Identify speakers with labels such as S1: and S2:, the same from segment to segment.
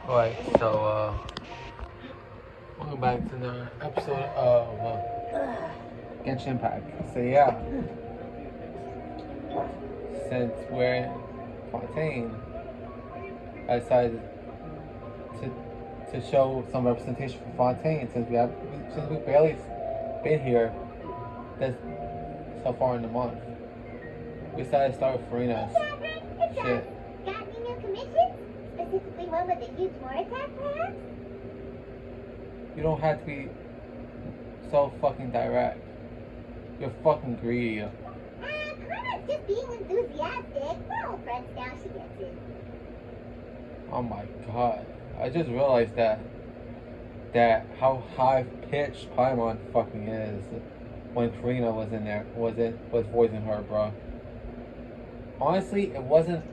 S1: Alright, so welcome back to another episode of Genshin Impact. So yeah, since we're in Fontaine, I decided to show some representation for Fontaine since we barely been here this so far in the month. We decided to start with Farina's. Shit.
S2: Got any new commissions? Specifically one with a huge more attack, perhaps?
S1: You don't have to be so fucking direct. You're fucking greedy.
S2: Karma's just being enthusiastic. We're all friends now, she gets it.
S1: Oh my god. I just realized that how high pitched Paimon fucking is when Karina was in there was voicing her, bro. Honestly, it wasn't,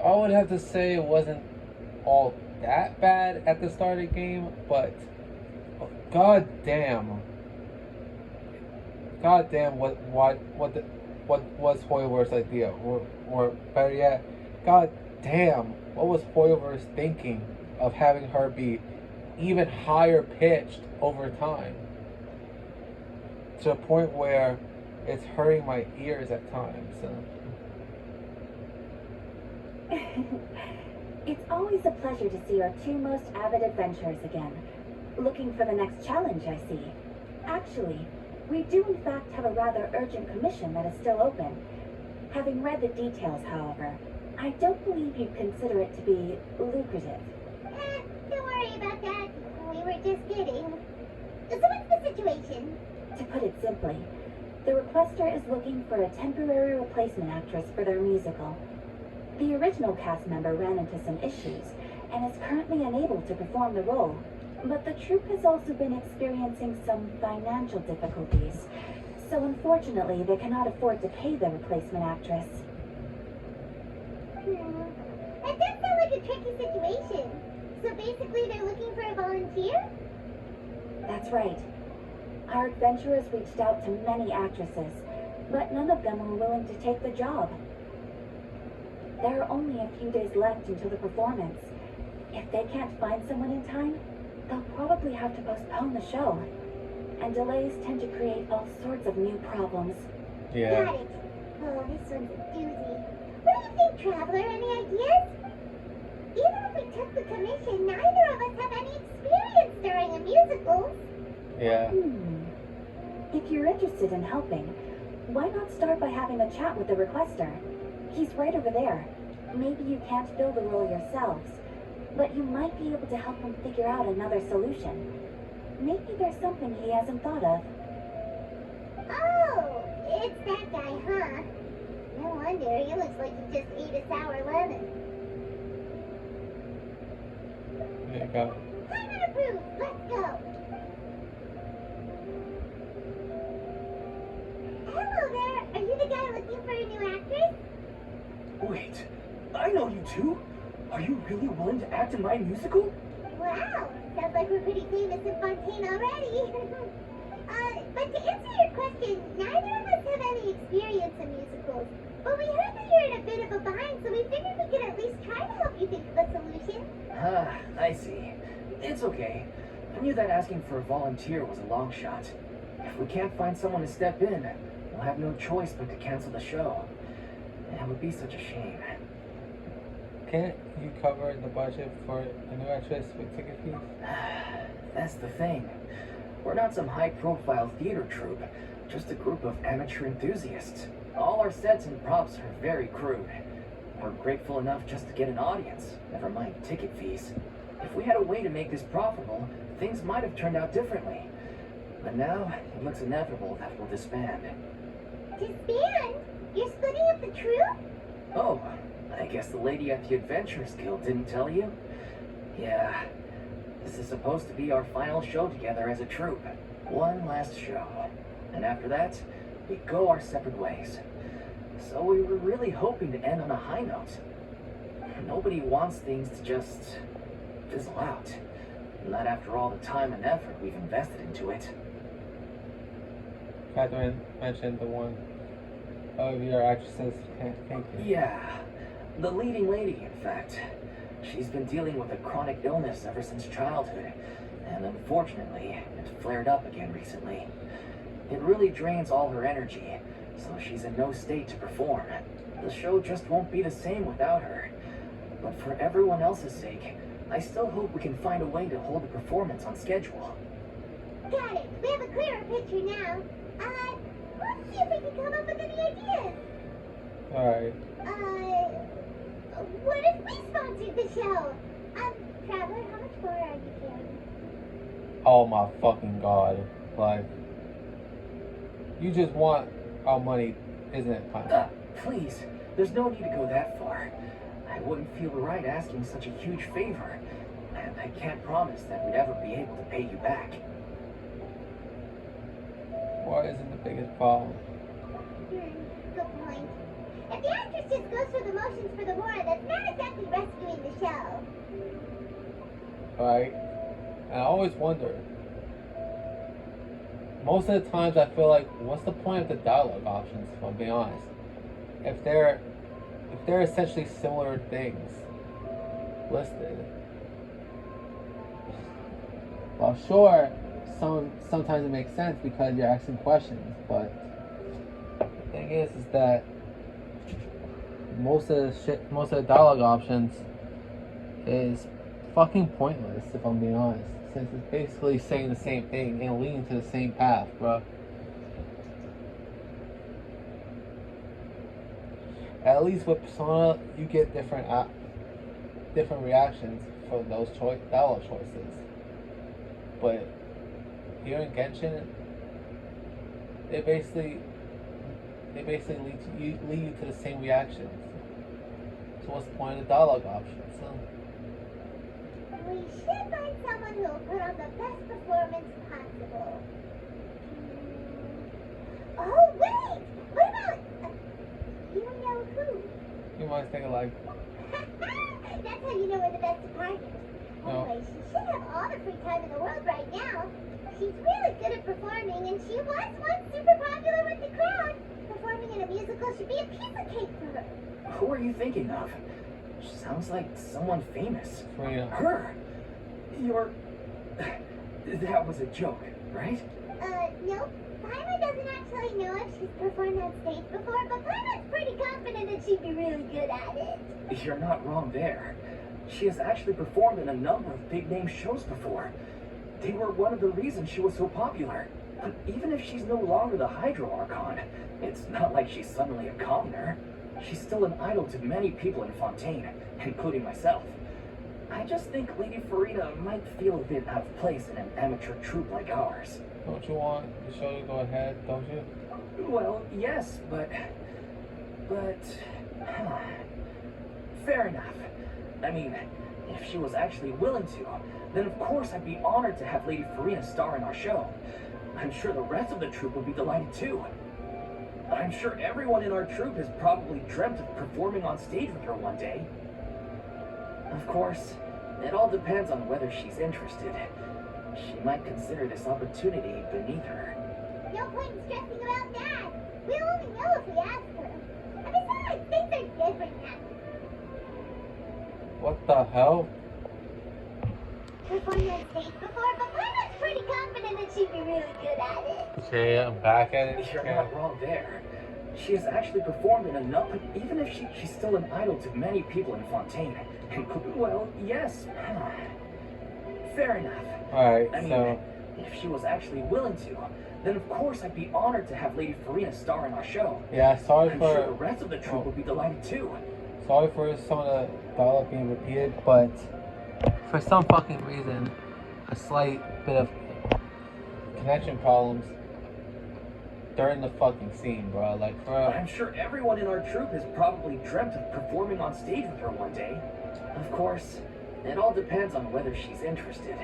S1: I would have to say it wasn't all that bad at the start of the game, but god damn what was Hoiver's idea, or better yet, god damn what was Hoiver's thinking of having her be even higher pitched over time, to a point where it's hurting my ears at times.
S3: It's always a pleasure to see our two most avid adventurers again. Looking for the next challenge, I see. Actually, we do in fact have a rather urgent commission that is still open. Having read the details, however, I don't believe you'd consider it to be lucrative.
S2: Don't worry about that. We were just kidding. So what's the situation?
S3: To put it simply, the requester is looking for a temporary replacement actress for their musical. The original cast member ran into some issues and is currently unable to perform the role, but the troupe has also been experiencing some financial difficulties, so unfortunately they cannot afford to pay the replacement actress.
S2: That does sound like a tricky situation. So basically they're looking for a volunteer?
S3: That's right. Our adventurers reached out to many actresses, but none of them were willing to take the job. There are only a few days left until the performance. If they can't find someone in time, they'll probably have to postpone the show. And delays tend to create all sorts of new problems.
S1: Yeah.
S2: Got it. Oh, this one's a doozy. What do you think, Traveler? Any ideas? Even if we took the commission, neither of us have any experience during a musical.
S1: Yeah.
S3: If you're interested in helping, why not start by having a chat with the requester? He's right over there. Maybe you can't fill the role yourselves, but you might be able to help him figure out another solution. Maybe there's something he hasn't thought of.
S2: Oh, it's that guy, huh? No wonder, he looks like he just ate a sour lemon.
S1: There you go.
S2: Climate approved, let's go. Hello there, are you the guy looking for a new actress?
S4: Wait, I know you two. Are you really willing to act in my musical?
S2: Wow, sounds like we're pretty famous in Fontaine already. But to answer your question, neither of us have any experience in musicals. But we heard that you're in a bit of a bind, so we figured we could at least try to help you think of a solution.
S4: Ah, I see. It's okay. I knew that asking for a volunteer was a long shot. If we can't find someone to step in, we'll have no choice but to cancel the show. It would be such a shame.
S1: Can't you cover the budget for a new actress with ticket fees?
S4: That's the thing. We're not some high-profile theater troupe, just a group of amateur enthusiasts. All our sets and props are very crude. We're grateful enough just to get an audience, never mind ticket fees. If we had a way to make this profitable, things might have turned out differently. But now, it looks inevitable that we'll disband.
S2: Disband? You're splitting up the troupe?
S4: Oh, I guess the lady at the Adventurers Guild didn't tell you? Yeah, this is supposed to be our final show together as a troupe. One last show. And after that, we go our separate ways. So we were really hoping to end on a high note. Nobody wants things to just fizzle out. Not after all the time and effort we've invested into it.
S1: Catherine mentioned the one of your actresses. Thank you.
S4: Yeah, the leading lady, in fact. She's been dealing with a chronic illness ever since childhood, and unfortunately, it flared up again recently. It really drains all her energy, so she's in no state to perform. The show just won't be the same without her. But for everyone else's sake, I still hope we can find a way to hold the performance on schedule.
S2: Got it. We have a clearer picture now. Let's see if we can come up with any ideas.
S1: Alright.
S2: What if we sponsored the show? Traveler, how much more are you carrying?
S1: Oh my fucking god. Like, you just want our money, isn't it, Pineapple?
S4: Please, there's no need to go that far. I wouldn't feel right asking such a huge favor, and I can't promise that we'd ever be able to pay you back.
S1: What isn't the biggest problem?
S2: Good point. If the actress just goes through the motions for the war, that's not exactly rescuing the show.
S1: Right? And I always wonder. Most of the times I feel like, what's the point of the dialogue options, if I'm being honest? If they're essentially similar things listed. Well, sure, sometimes it makes sense because you're asking questions, but the thing is that most of the dialogue options is fucking pointless, if I'm being honest, since it's basically saying the same thing and leading to the same path, bro. At least with Persona, you get different reactions for those dialogue choices. But here in Genshin, they basically lead you to the same reactions. So what's the point of the dialogue options? So,
S2: We should find someone who will put on the best performance possible. Oh, wait! What about... you know who?
S1: you might think like,
S2: That's how you know we're the best of partners.
S1: No.
S2: Anyway, she should have all the free time in the world right now. She's really good at performing, and she was once super popular with the crowd. Performing in a musical should be a piece of cake for her.
S4: Who are you thinking of? Sounds like someone famous.
S1: Karina.
S4: Her? You're... That was a joke, right?
S2: Nope. Paimon doesn't actually know if she's performed on stage before, but Paimon's pretty confident that she'd be really good at it.
S4: You're not wrong there. She has actually performed in a number of big-name shows before. They were one of the reasons she was so popular. But even if she's no longer the Hydro Archon, it's not like she's suddenly a commoner. She's still an idol to many people in Fontaine, including myself. I just think Lady Farina might feel a bit out of place in an amateur troupe like ours.
S1: Don't you want the show to go ahead, don't you?
S4: Well, yes, but... Fair enough. I mean, if she was actually willing to, then of course I'd be honored to have Lady Farina star in our show. I'm sure the rest of the troupe would be delighted too. I'm sure everyone in our troupe has probably dreamt of performing on stage with her one day. Of course, it all depends on whether she's interested. She might consider this opportunity beneath her.
S2: No point in stressing about that. We'll only know if we ask her. And besides, things are different now.
S1: What the hell?
S2: Performed on stage before, but Paimon's pretty confident that she'd be really good at it.
S1: Okay, I'm back at it.
S4: You're not wrong there. She has actually performed in a number, even if she's still an idol to many people in Fontaine. Well, yes. Fair enough.
S1: Alright,
S4: I mean,
S1: so...
S4: if she was actually willing to, then of course I'd be honored to have Lady Farina star in our show.
S1: yeah, sorry
S4: I'm
S1: for...
S4: sure the rest of the troupe would be delighted too.
S1: Sorry for some of the dialogue being repeated, but for some fucking reason, a slight bit of connection problems during the fucking scene, bro. Like, bro.
S4: I'm sure everyone in our troupe has probably dreamt of performing on stage with her one day. Of course, it all depends on whether she's interested.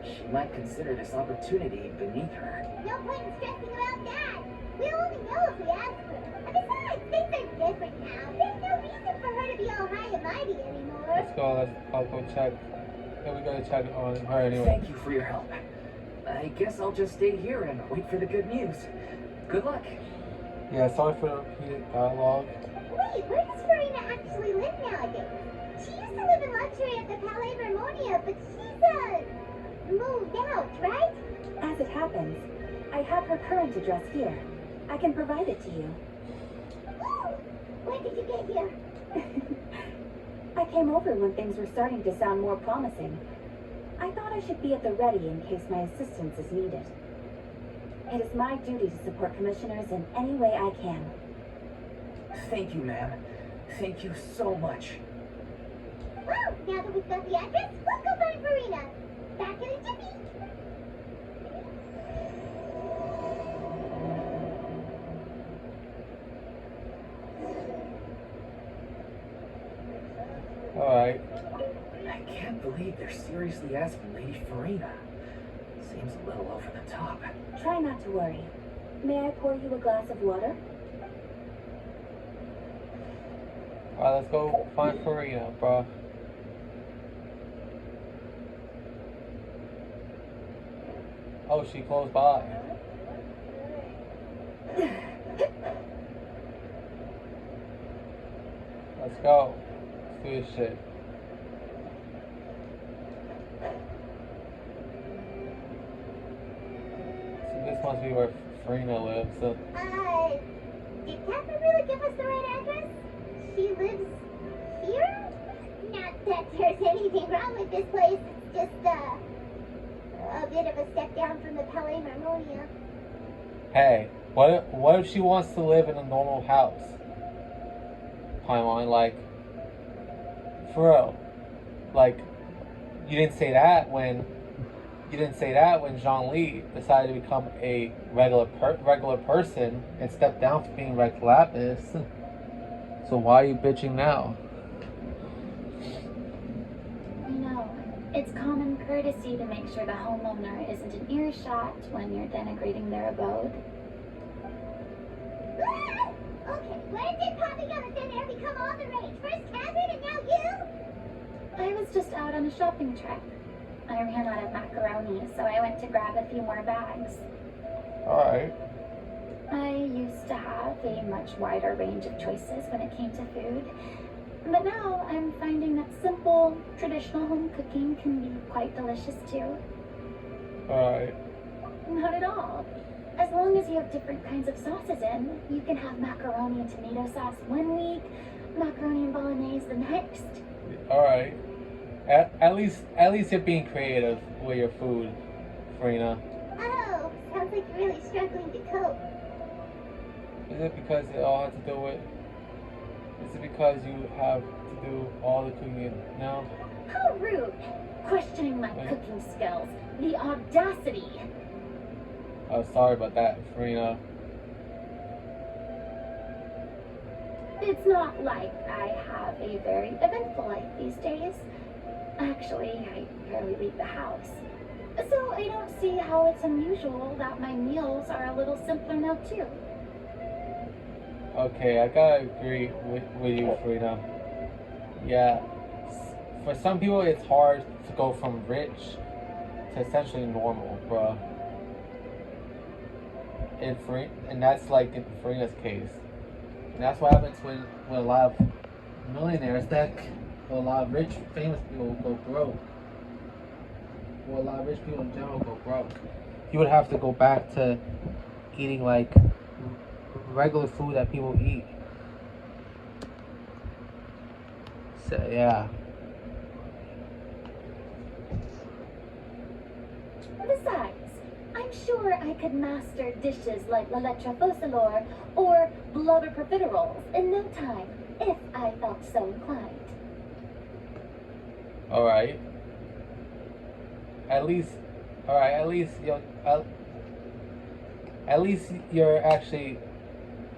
S4: She might consider this opportunity beneath her.
S2: No point in stressing about that. We'll only know if we ask her. And besides, things are different now. There's no reason for her to be all high and mighty anymore.
S1: I'll go check. Then we gotta check on her anyway.
S4: Thank you for your help. I guess I'll just stay here and wait for the good news. Good luck.
S1: Yeah, sorry for the repeated dialogue.
S2: Wait, where does Farina actually live nowadays? She used to live in luxury at the Palais Vermonia, but she's, moved out, right?
S3: As it happens, I have her current address here. I can provide it to you.
S2: Ooh, when did you get here?
S3: I came over when things were starting to sound more promising. I thought I should be at the ready in case my assistance is needed. It is my duty to support commissioners in any way I can.
S4: Thank you, ma'am. Thank you so much.
S2: Well, now that we've got the address, let's go find Farina. Back in a jiffy.
S1: Alright.
S4: I can't believe they're seriously asking Lady Farina. Seems a little over the top.
S3: Try not to worry. May I pour you a glass of water?
S1: Alright, let's go find Farina, bro. Oh, she close by. Let's go. Let's do this shit. So this must be where Farina lives.
S2: Did Catherine really give us the right address? She lives here? Not that there's anything wrong with this place. It's just, a bit of a step down from the Palais Marmonia.
S1: Hey, what if she wants to live in a normal house? Paimon, like, for real. Like, you didn't say that when Zhang Li decided to become a regular person and step down from being Red Lapis. So why are you bitching now?
S5: You know, it's common courtesy to make sure the homeowner isn't in earshot when you're denigrating their abode.
S2: Ah! Okay, when did popping out of thin air become all the rage? First Catherine and now you?
S5: I was just out on a shopping trip. I ran out of macaroni, so I went to grab a few more bags.
S1: Alright.
S5: I used to have a much wider range of choices when it came to food, but now I'm finding that simple, traditional home cooking can be quite delicious too.
S1: Alright.
S5: Not at all. As long as you have different kinds of sauces in, you can have macaroni and tomato sauce one week, macaroni and bolognese the next.
S1: Alright. At least you're being creative with your food, Farina.
S2: Oh, sounds like you're really struggling to cope.
S1: Is it because it all has to do with... Is it because you have to do all the cooking now?
S5: How rude! Questioning my cooking skills. The audacity!
S1: Oh, sorry about that, Farina.
S5: It's not like I have a very eventful life these days. Actually, I barely leave the house. So I don't see how it's unusual that my meals are a little simpler now too.
S1: Okay, I gotta agree with you, Farina. Yeah, for some people it's hard to go from rich to essentially normal, bruh. And that's like in Farina's case. And that's what happens when a lot of millionaires a lot of rich, famous people go broke. Well, a lot of rich people in general go broke. You would have to go back to eating like regular food that people eat. So yeah.
S5: Besides, I'm sure I could master dishes like la leche faucilor or blubber profiteroles in no time if I felt so inclined.
S1: Alright. At least you're actually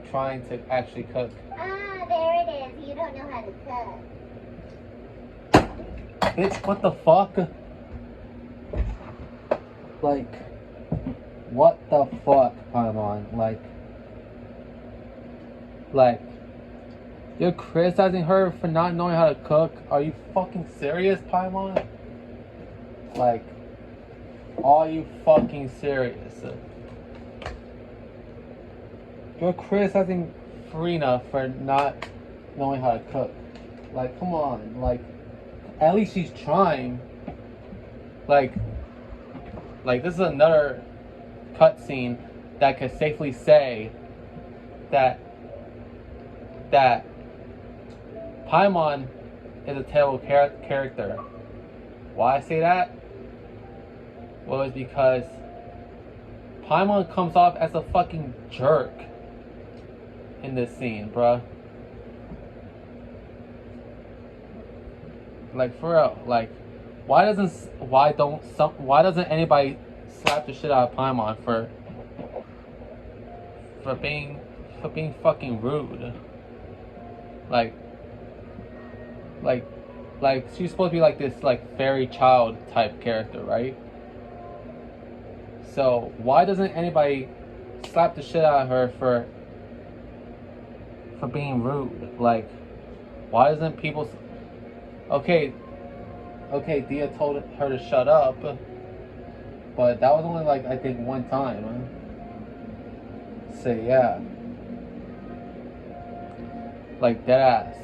S1: trying to actually cook.
S2: Ah, there it is. You don't know how to cook.
S1: Bitch, what the fuck? Like, what the fuck, Paimon? Like, you're criticizing her for not knowing how to cook? Are you fucking serious, Paimon? Like, are you fucking serious? You're criticizing Farina for not knowing how to cook. Like, come on. Like, at least she's trying. Like, this is another cutscene that could safely say that Paimon is a terrible character. Why I say that? Well, it's because Paimon comes off as a fucking jerk in this scene, bruh. Like, for real. Like, why doesn't anybody slap the shit out of Paimon for being fucking rude? Like she's supposed to be like this like fairy child type character, right? So why doesn't anybody slap the shit out of her for being rude? Like, why doesn't people? Okay, Dia told her to shut up, but that was only like I think one time. So yeah, like dead ass.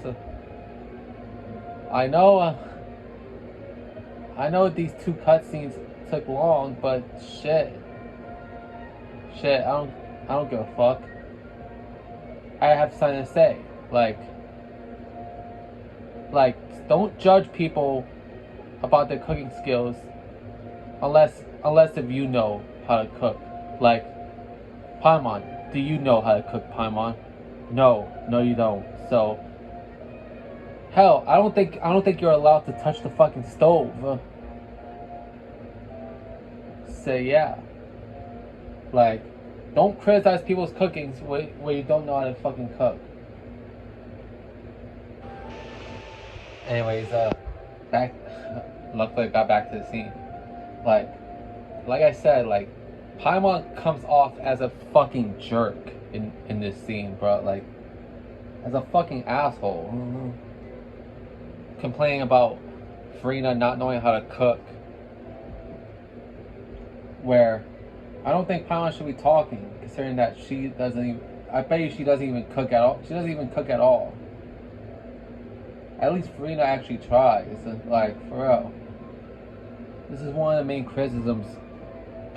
S1: I know these two cutscenes took long, but shit, I don't give a fuck. I have something to say. Like, don't judge people about their cooking skills unless if you know how to cook. Like, Paimon, do you know how to cook, Paimon? No, you don't. So, hell, I don't think you're allowed to touch the fucking stove. So yeah, like, don't criticize people's cookings where you don't know how to fucking cook. Anyways, back. Luckily, I got back to the scene. Like I said, like, Paimon comes off as a fucking jerk in this scene, bro. Like, as a fucking asshole. Mm-hmm. Complaining about Furina not knowing how to cook. Where I don't think Paimon should be talking, considering that she doesn't even. I bet you she doesn't even cook at all. She doesn't even cook at all. At least Furina actually tries. Like, for real. This is one of the main criticisms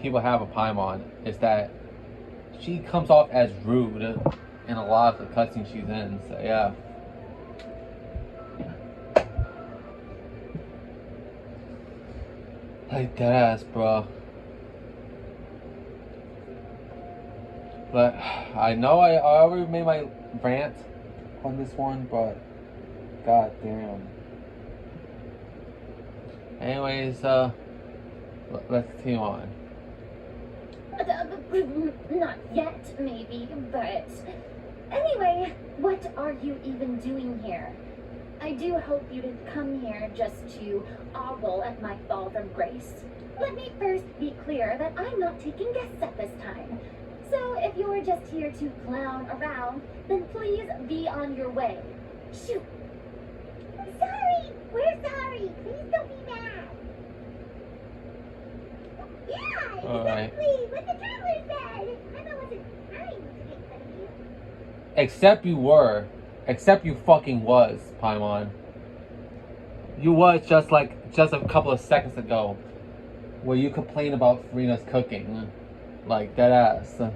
S1: people have of Paimon, is that she comes off as rude in a lot of the cutscenes she's in. So yeah. Like that ass, bro. But I know I already made my rant on this one, but god damn. Anyways, let's continue on.
S5: Not yet, maybe, but anyway, what are you even doing here? I do hope you didn't come here just to ogle at my fall from grace. Let me first be clear that I'm not taking guests at this time. So if you're just here to clown around, then please be on your way. Shoot!
S2: Sorry! We're sorry! Please don't be mad! Yeah, exactly!
S1: Alright.
S2: What the traveler said! I wasn't trying to make fun of you.
S1: Except you were. Except you fucking was, Paimon. You was just a couple of seconds ago, where you complained about Furina's cooking. Like, that ass.
S2: Hang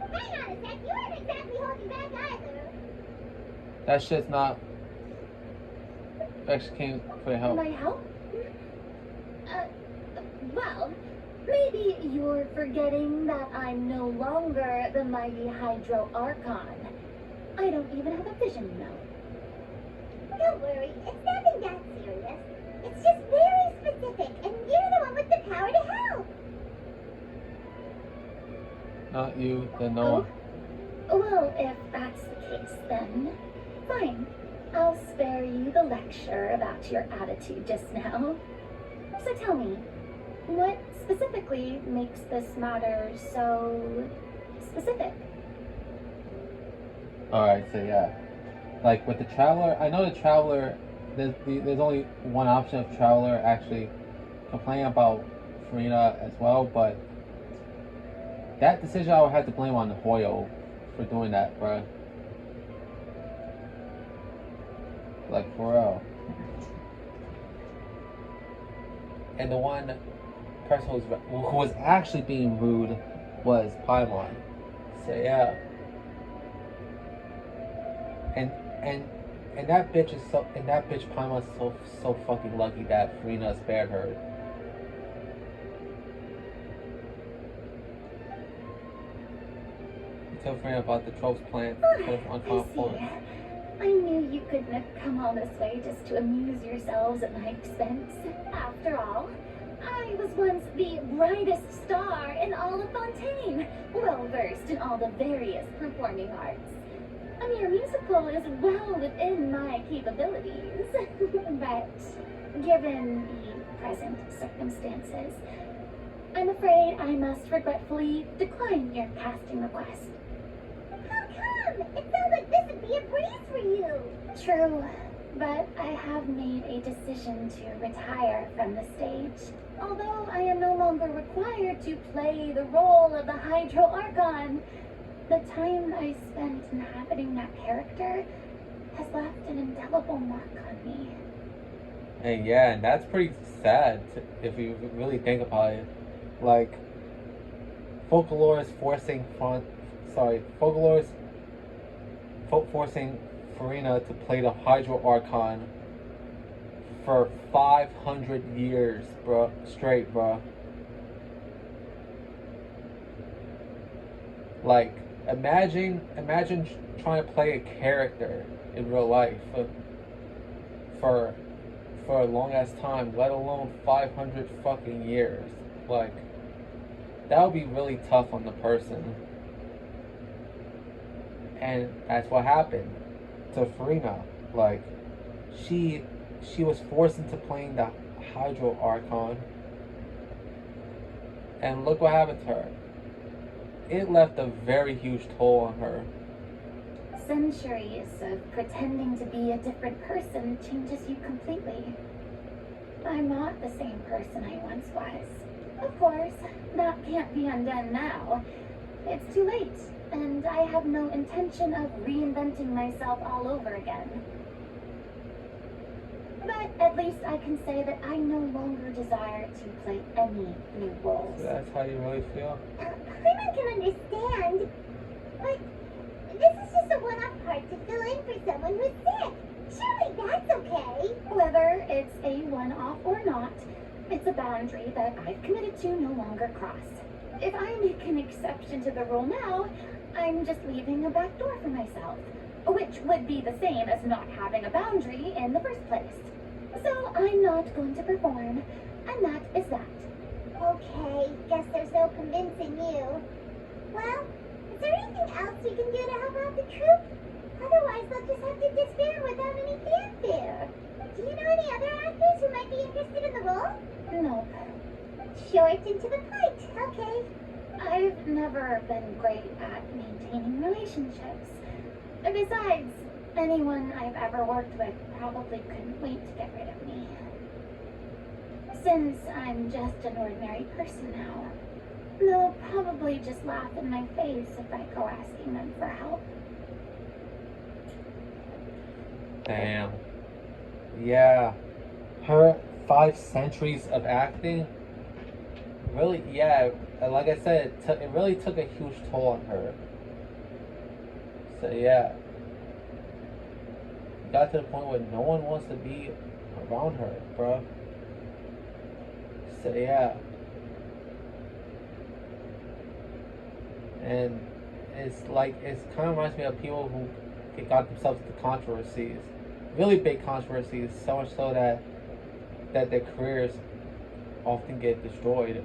S2: on a sec, you weren't exactly holding back either.
S1: That shit's not. Actually came for help.
S5: My help? Well, maybe you're forgetting that I'm no longer the mighty Hydro Archon. I don't even have a vision, you know.
S2: Don't worry, it's nothing that serious. It's just very specific, and you're the one with the power to help.
S1: Not you, then no one.
S5: Well, if that's the case, then fine. I'll spare you the lecture about your attitude just now. So tell me, what specifically makes this matter so specific?
S1: Alright, so yeah. Like with the Traveler, I know the Traveler, there's only one option of Traveler actually complaining about Furina as well, but that decision I would have to blame on Hoyo for doing that, bruh. Like, for real. And the one person who was actually being rude was Paimon. So yeah. And that bitch is so, and that bitch Paimon's so fucking lucky that Farina spared her. You told Farina about the Trove's plan to put us on
S5: I
S1: front floor.
S5: see. I knew you couldn't have come all this way just to amuse yourselves at my expense. After all, I was once the brightest star in all of Fontaine, well versed in all the various performing arts. A mere musical is well within my capabilities, but given the present circumstances, I'm afraid I must regretfully decline your casting request.
S2: How come? It sounds like this would be a breeze for you.
S5: True, but I have made a decision to retire from the stage. Although I am no longer required to play the role of the Hydro Archon, the time I spent inhabiting that character has left an indelible mark on me.
S1: And yeah, and that's pretty sad if you really think about it. Like, Folklore is forcing forcing Farina to play the Hydro Archon for 500 years, bro, straight, bro. Like, imagine trying to play a character in real life for a long ass time, let alone 500 fucking years. Like, that would be really tough on the person. And that's what happened to Farina. Like, she was forced into playing the Hydro Archon, and look what happened to her. It left a very huge toll on her.
S5: Centuries of pretending to be a different person changes you completely. I'm not the same person I once was. Of course, that can't be undone now. It's too late, and I have no intention of reinventing myself all over again. But at least I can say that I no longer desire to play any new roles.
S1: So that's how you really feel?
S2: Paimon can understand, but this is just a one-off part to fill in for someone who's sick. Surely that's okay.
S5: Whether it's a one-off or not, it's a boundary that I've committed to no longer cross. If I make an exception to the rule now, I'm just leaving a back door for myself, which would be the same as not having a boundary in the first place. So I'm not going to perform, and that is that.
S2: Okay, guess there's no convincing you. Well, is there anything else we can do to help out the troupe? Otherwise, they'll just have to disband without any fanfare. Do you know any other actors who might be interested in the role?
S5: Nope.
S2: Short and to the point, okay.
S5: I've never been great at maintaining relationships. Besides, anyone I've ever worked with probably couldn't wait to get rid of me. Since I'm just an ordinary person now, they'll probably just laugh in my face if I go asking them for help.
S1: Damn. Yeah. Her 5 centuries of acting, really, yeah, like I said, it really took a huge toll on her. So yeah. It got to the point where no one wants to be around her, bro. So yeah. And it's like, it's kind of reminds me of people who got themselves into controversies. Really big controversies, so much so that their careers often get destroyed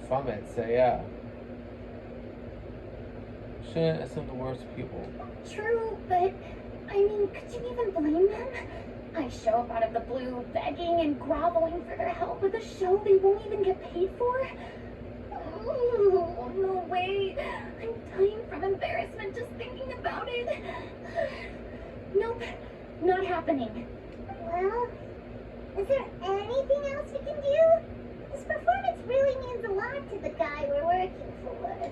S1: from it. So yeah. Shouldn't assume the worst people.
S5: True, but I mean, could you even blame them? I show up out of the blue, begging and groveling for their help with a show they won't even get paid for. Oh, no way. I'm dying from embarrassment just thinking about it. Nope, not happening.
S2: Well, is there anything else we can do? This performance really means a lot to the guy we're working for.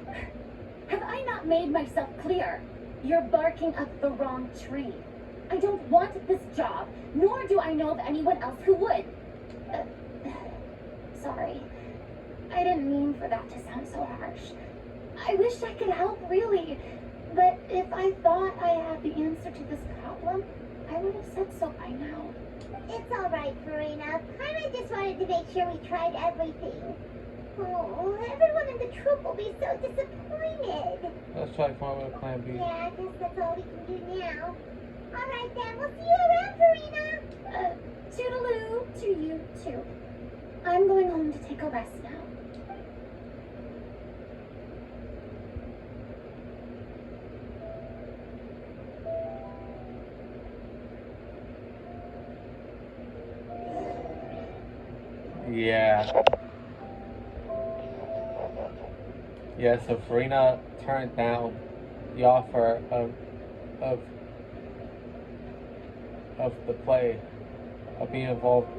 S5: Have I not made myself clear? You're barking up the wrong tree. I don't want this job, nor do I know of anyone else who would. Sorry. I didn't mean for that to sound so harsh. I wish I could help, really. But if I thought I had the answer to this problem, I would have said so by now.
S2: It's alright, Farina. Paimon just wanted to make sure we tried everything. Oh, everyone in the troop will be so disappointed.
S1: Let's try to come up with a plan B.
S2: Yeah, I guess that's all we can do now. Alright then, we'll see you around, Farina.
S5: Toodaloo to you, too. I'm going home to take a rest now.
S1: Yeah. Yeah, so Farina turned down the offer of the play, of being involved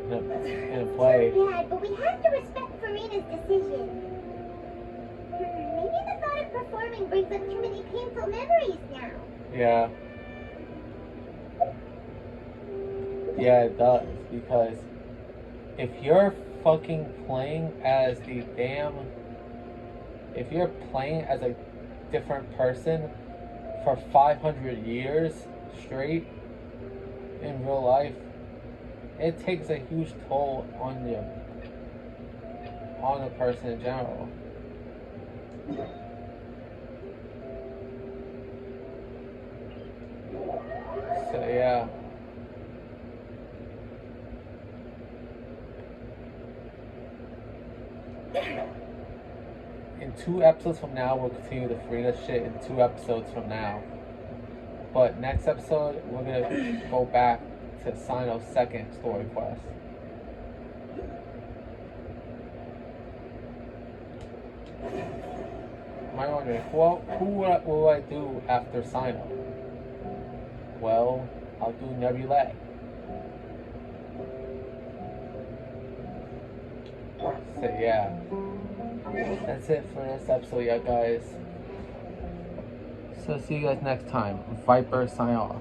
S1: in a play.
S2: Too bad, but we have to respect Farina's decision. Maybe the thought of performing brings up too many painful memories now.
S1: Yeah. Yeah, it does, because if you're fucking playing as if you're playing as a different person for 500 years straight in real life, it takes a huge toll on the person in general. So yeah. In 2 episodes from now, we'll continue the Farina shit in 2 episodes from now. But next episode, we're gonna go back to Sino's second story quest. Am I wondering, who will I do after Sino? Well, I'll do Nebulae. So yeah, that's it for this episode, yeah guys. So see you guys next time. Viper sign off.